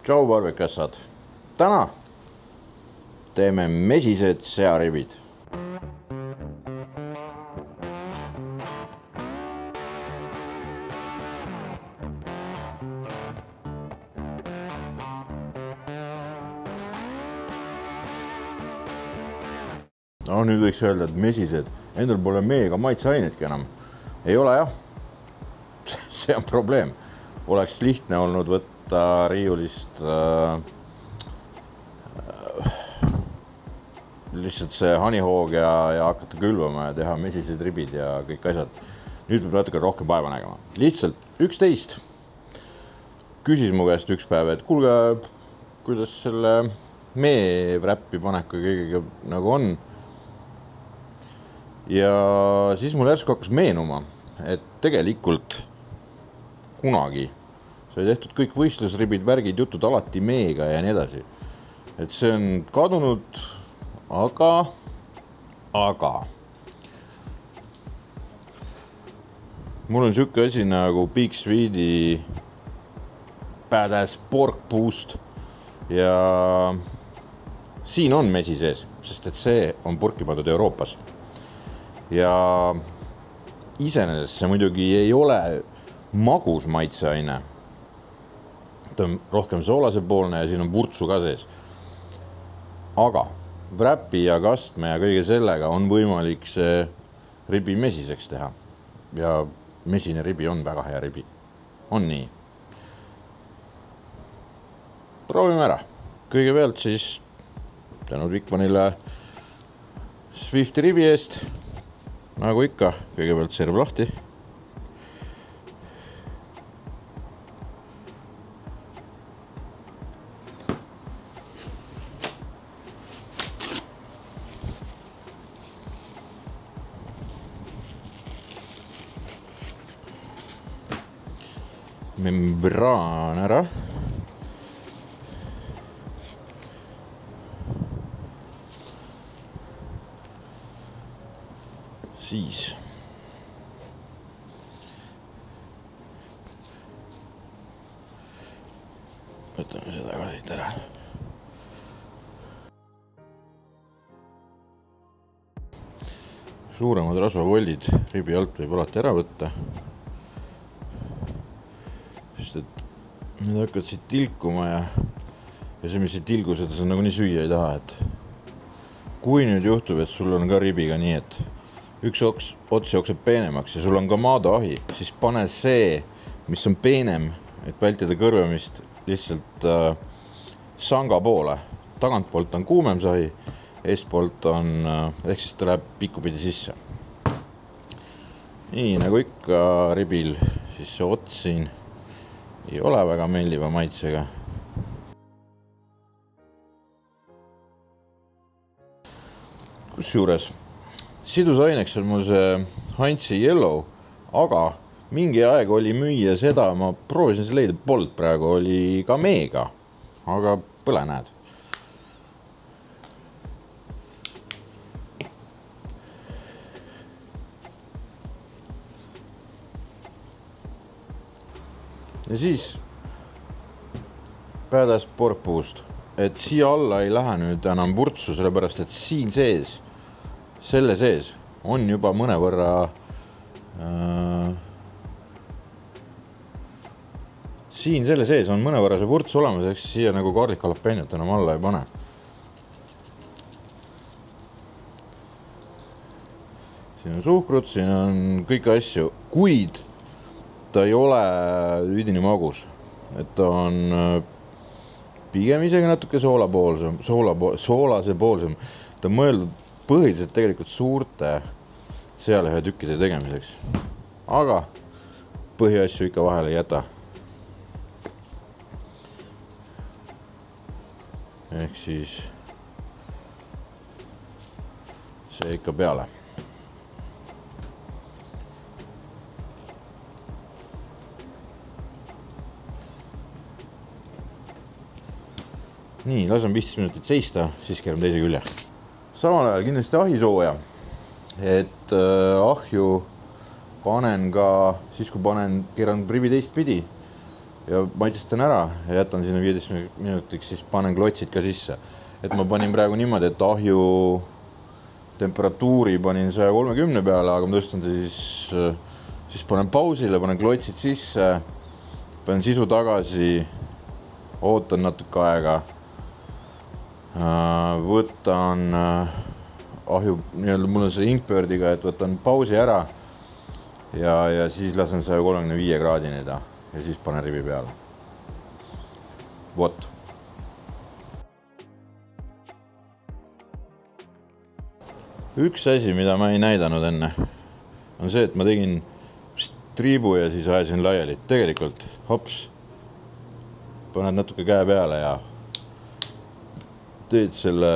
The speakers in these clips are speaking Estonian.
Tšau parvikassad! Täna teeme mesised searibid. No nüüd võiks öelda, et mesised, endal pole meega maitseainetki enam. Ei ole jah. See on probleem. Oleks lihtne olnud võtta riiulist lihtsalt see hanihoog ja hakata külvama ja teha mesised ribid ja kõik asjad. Nüüd peab natuke rohkem päeva nägema. Lihtsalt 11 küsis mu käest üks päev, et kuulge, kuidas selle meevräppi paneku kõigega nagu on. Ja siis mul järsku hakkas meenuma, et tegelikult kunagi sai tehtud kõik võistlusribid, värgid, jutud alati meega ja nii edasi. Et see on kadunud, aga mul on siuke asi nagu Big Sweet'i Badass Pork Boost ja siin on mesi sees, sest et see on purki pandud Euroopas. Ja iseenesest see muidugi ei ole magus maitseaine. Ta on rohkem soolasepoolne ja siin on vurtsu ka sees. Aga wrapi ja kastme ja kõige sellega on võimalik see ribi mesiseks teha. Ja mesine ribi on väga hea ribi. On nii. Proovime ära. Kõigepealt siis tänud Vikmanile Swifti ribi eest. Nagu ikka, kõigepealt serv lahti. Membraan ära. Siis võtame seda ka siit ära. Suuremad rasvavoldid ribi alt võib alati ära võtta. Sest et need hakkavad siit tilkuma ja see, mis see tilgu, seda sa nagu nii süüa ei taha. Et kui nüüd juhtub, et sul on ka ribiga nii, et üks ots jookseb peenemaks ja sul on ka maadaahi, siis pane see, mis on peenem, et vältida kõrvemist lihtsalt sanga poole. Tagantpoolt on kuumem sahi, eestpoolt on, ehk siis ta läheb pikkupidi sisse. Nii nagu ikka ribil, siis see ots siin ei ole väga meeldiva maitsega. Kusjuures sidusaineks on mul see Heinzi Yellow, aga mingi aeg oli müüa seda, ma proovisin see leida, polnud praegu, oli ka meega, aga põle näed. Ja siis Badass Pork Boost, et siia alla ei lähe nüüd enam vurtsu, sellepärast et siin sees selle sees on juba mõnevõrra siin selle sees on mõnevõrra see vurts olemas, eks siia nagu garlic jalapeñot enam alla ei pane. Siin on suhkrut, siin on kõiki asju, kuid ta ei ole üdini magus, et ta on pigem isegi natuke soolase poolsem. Ta on mõeldud põhiliselt tegelikult suurte sealehetükkide tegemiseks. Aga põhiasju ikka vahele ei jäta. Ehk siis see ikka peale. Nii, laseme 15 minutit seista, siis keerame teise külje. Samal ajal kindlasti ahisooja, et ahju panen ka siis, kui keeran ribi teist pidi, ja maitsestan ära ja jätan sinna 15 minutiks, siis panen klotsid ka sisse. Et ma panin praegu niimoodi, et ahju temperatuuri panin 130 peale, aga ma tõstan siis panen pausile, panen klotsid sisse, panen sisu tagasi, ootan natuke aega, võtan ahju, mul on see inkbirdiga, et võtan pausi ära ja siis lasen 135 kraadini ta ja siis panen ribi peale. Vot. Üks asi, mida ma ei näidanud enne, on see, et ma tegin triibu ja siis ajasin laiali. Tegelikult, hops, paned natuke käe peale ja teed selle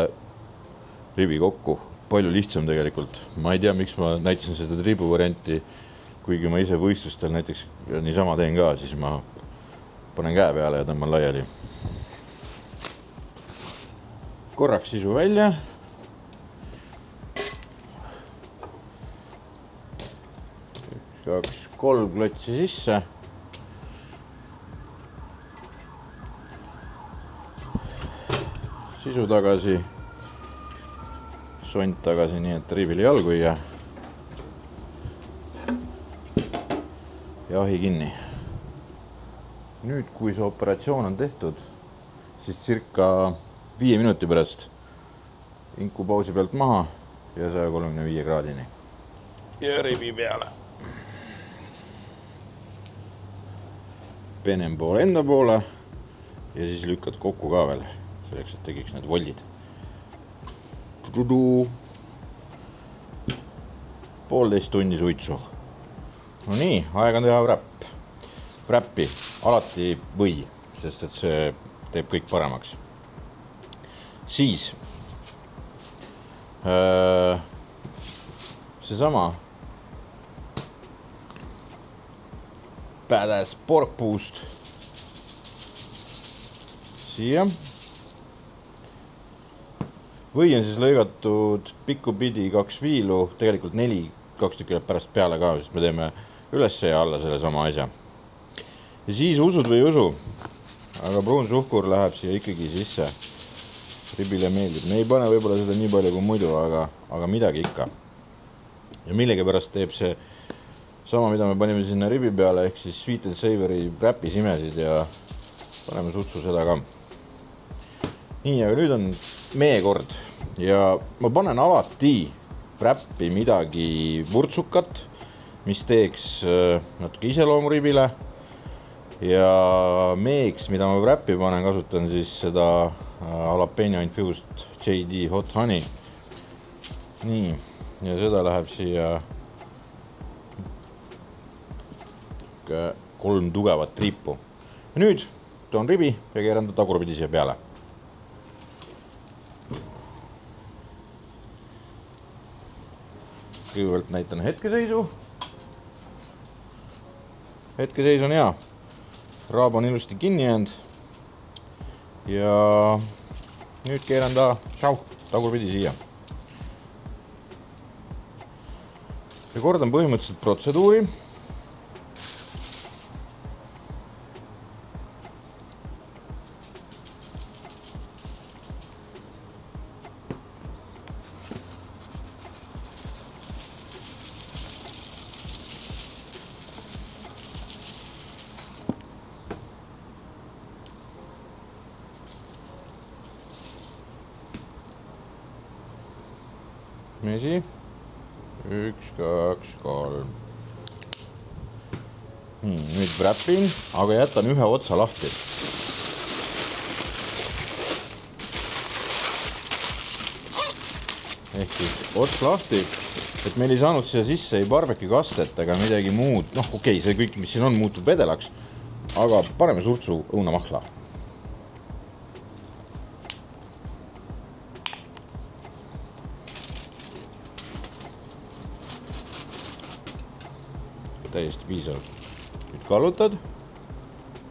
ribi kokku. Palju lihtsam tegelikult. Ma ei tea, miks ma näitasin seda triibu varianti, kuigi ma ise võistlustel näiteks niisama teen ka, siis ma panen käe peale ja tõmban laiali. Korraks sisu välja. Kaks, 3 klotsi sisse. Sisu tagasi. Sont tagasi, nii et riibile jalgu ei jää. Ja ahi kinni. Nüüd, kui see operatsioon on tehtud, siis circa 5 minuti pärast inku pausi pealt maha ja 135 kraadini. Ja ribi peale. Penem poole enda poole ja siis lükkad kokku ka veel, selleks, et tegiks need voldid. Poolteist tunni suitsu. No nii, aeg on teha wrap. Wrappi alati või, sest et see teeb kõik paremaks. Siis seesama Badass Pork Boost siia. Või on siis lõigatud pikku pidi 2 viilu, tegelikult 4, 2 tükki pärast peale ka, sest me teeme üles ja alla selle sama asja. Ja siis usud või usu, aga pruunsuhkur läheb siia ikkagi sisse. Ribile meeldib. Me ei pane võib-olla seda nii palju kui muidu, aga midagi ikka. Ja millegi pärast teeb see sama, mida me panime sinna ribi peale, ehk siis Sweet and Savory wrapi simesid ja paneme sutsu seda ka. Nii, aga nüüd on meie kord ja ma panen alati wrappi midagi vurtsukat, mis teeks natuke iseloomu ribile ja meeks, mida ma wrappi panen, kasutan siis seda jalapeno infused JD Hot Honey. Nii, ja seda läheb siia 3 tugevat triipu. Ja nüüd toon ribi ja keeran ta tagurpidi siia peale. Kõigepealt näitan hetkeseisu. Hetkeseis on hea. Raab on ilusti kinni jäänud. Ja nüüd keeran ta tagurpidi siia. Ja kordan põhimõtteliselt protseduuri. Mesi. 1, 2, 3. Nüüd wrapin, aga jätan ühe otsa lahti. Ehk siis ots lahti, et meil ei saanud siia sisse ei barbecue kastet ega midagi muud. Noh, okei, see kõik, mis siin on, muutub vedelaks, aga paneme surtsu õunamahla. Täiesti piisav. Nüüd kallutad,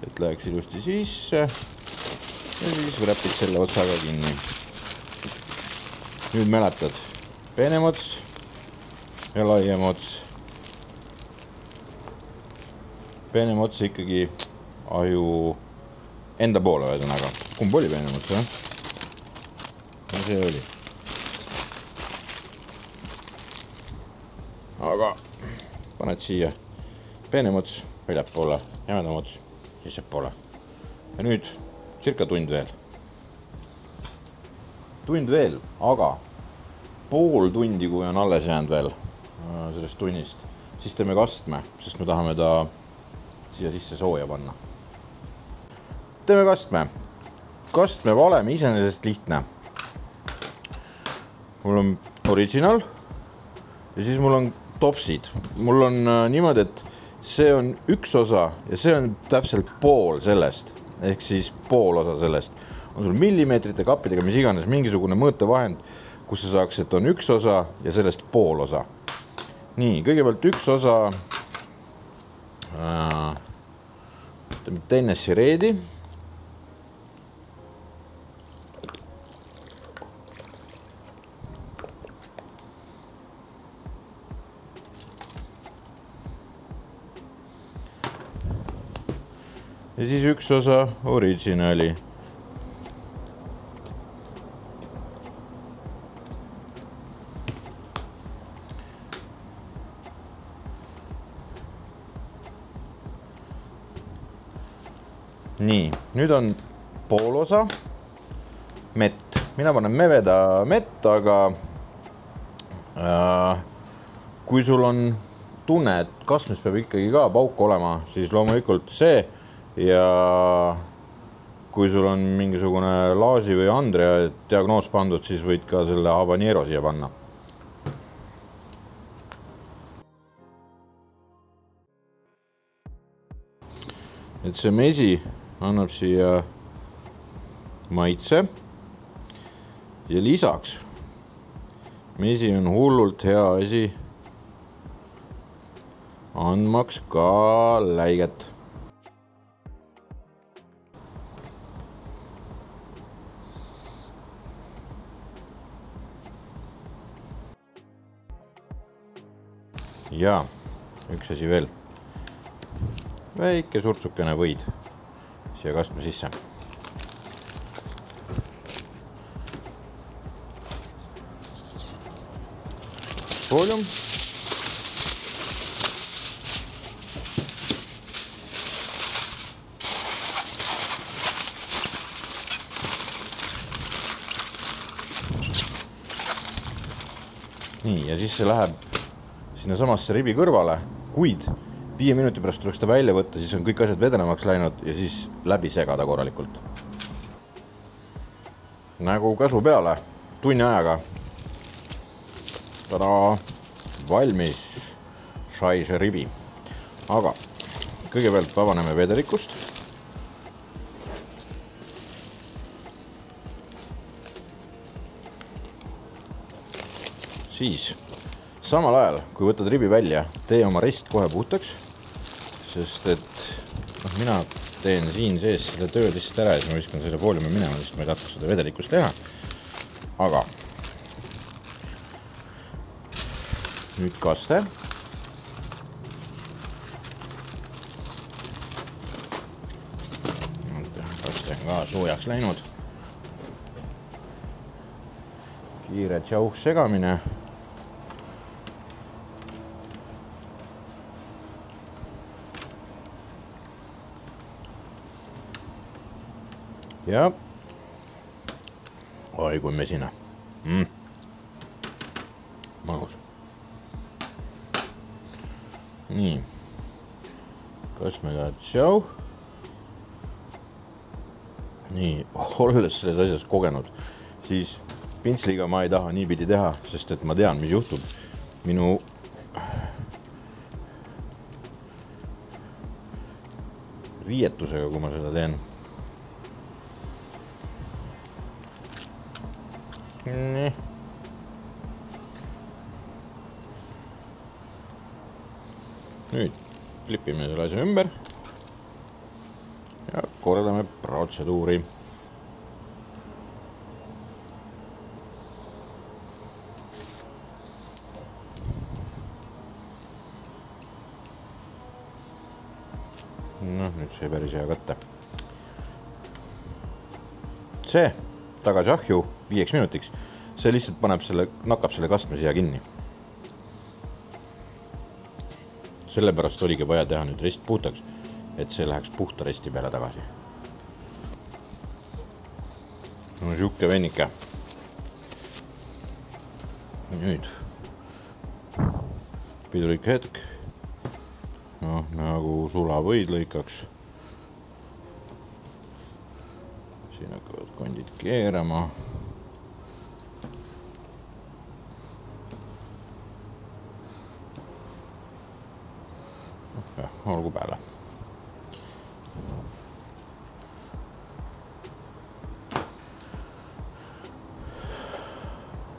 et läheks ilusti sisse ja siis wrapid selle otsaga kinni. Nüüd mäletad peenem ots ja laiem ots. Peenem ots ikkagi aju enda poole ühesõnaga. Kumb oli peenemuts, jah? No see oli. Aga paned siia peenemuts, väljapoole, jämedamuts, sissepoole. Ja nüüd circa tund veel. Tund veel, aga pool tundi, kui on alles jäänud veel sellest tunnist, siis teeme kastme, sest me tahame ta siia sisse sooja panna. Teeme kastme. Kastme valem iseenesest lihtne. Mul on original ja siis mul on topsid. Mul on niimoodi, et see on üks osa ja see on täpselt pool sellest, ehk siis pool osa sellest. On sul millimeetrite kappidega, mis iganes, mingisugune mõõtevahend, kus sa saaks, et on üks osa ja sellest pool osa. Nii, kõigepealt üks osa Tennessee Redi. Ja siis üks osa originali. Nii, nüüd on pool osa mett. Mina panen meveda mett, aga kui sul on tunne, et kastmes peab ikkagi ka pauk olema, siis loomulikult see. Ja kui sul on mingisugune Laasi või Andrea diagnoos pandud, siis võid ka selle habanero siia panna. Et see mesi annab siia maitse ja lisaks mesi on hullult hea asi andmaks ka läiget. Ja üks asi veel. Väike surtsukene võid siia kastme sisse. Foolium. Nii, ja siis see läheb sinna samasse ribi kõrvale, kuid 5 minuti pärast tuleks ta välja võtta, siis on kõik asjad vedenemaks läinud ja siis läbi segada korralikult. Nagu käsu peale, tunni ajaga. Tada, valmis šaise ribi. Aga kõigepealt vabaneme vedelikust. Siis samal ajal, kui võtad ribi välja, tee oma rist kohe puhtaks, sest et mina teen siin sees selle töö lihtsalt ära ja siis ma viskan selle fooliumi minema, sest ma ei tahtnud seda vedelikust teha. Aga nüüd kaste. Kaste on ka soojaks läinud. Kiire tšauh segamine. Ja oi kui mesina. Mõnus. Nii. Kas me ka tšau? Nii, olles selles asjas kogenud, siis pintsliga ma ei taha nii pidi teha, sest et ma tean, mis juhtub minu riietusega, kui ma seda teen. Nii. Nüüd klipime selle asja ümber ja kordame protseduuri. Nüüd sai päris hea kätte. See tagasi ahju 5 minutiks. See lihtsalt nakab selle kastme siia kinni. Sellepärast oligi vaja teha nüüd rest puhtaks, et see läheks puhta resti peale tagasi. No siuke vennike. Nüüd pidulik hetk. No nagu sulavõid lõikaks. Siin hakkavad kondid keerama. Olgu peale.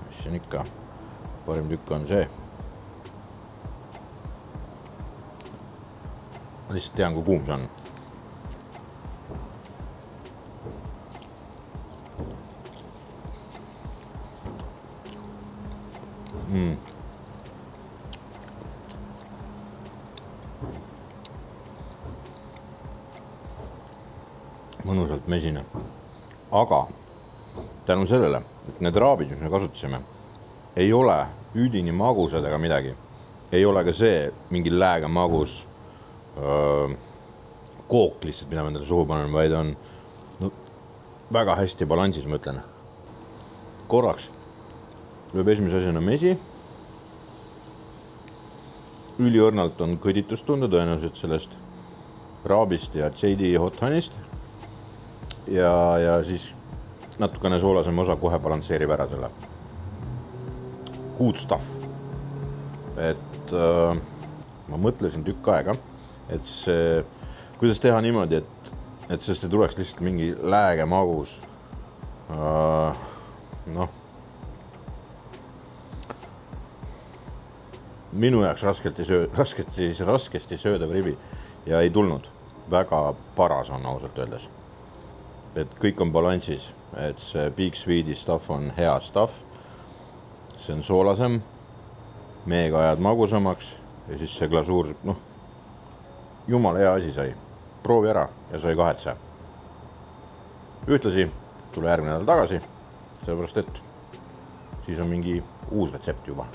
Mis siin ikka? Parim tükk on see. Lihtsalt tean, kui kuum see on. Mõnusalt mesine. Aga tänu sellele, et need raabid, mis me kasutasime, ei ole üdini magusad ega midagi. Ei ole ka see mingi lääga magus kook lihtsalt, mida me endale suhu panen, vaid on väga hästi balansis, ma ütlen. Korraks lööb esimese asjana mesi. Üliõrnalt on kõditust tunda tõenäoliselt sellest raabist ja JD Hot Honeyst. Ja siis natukene soolasem osa kohe balansseerib ära selle. Good stuff. Et ma mõtlesin tükk aega, et see, kuidas teha niimoodi, et sest ei tuleks lihtsalt mingi lääge magus. Minu jaoks raskesti söödav ribi ja ei tulnud. Väga paras on ausalt öeldes. Et kõik on balansis, et see Big Sweet'i stuff on hea stuff. See on soolasem, meega ajad magusamaks ja siis see glasuur, jumala hea asi sai. Proovi ära ja sai kahetse. Ühtlasi tule järgmine nädal tagasi, sellepärast et siis on mingi uus retsept juba.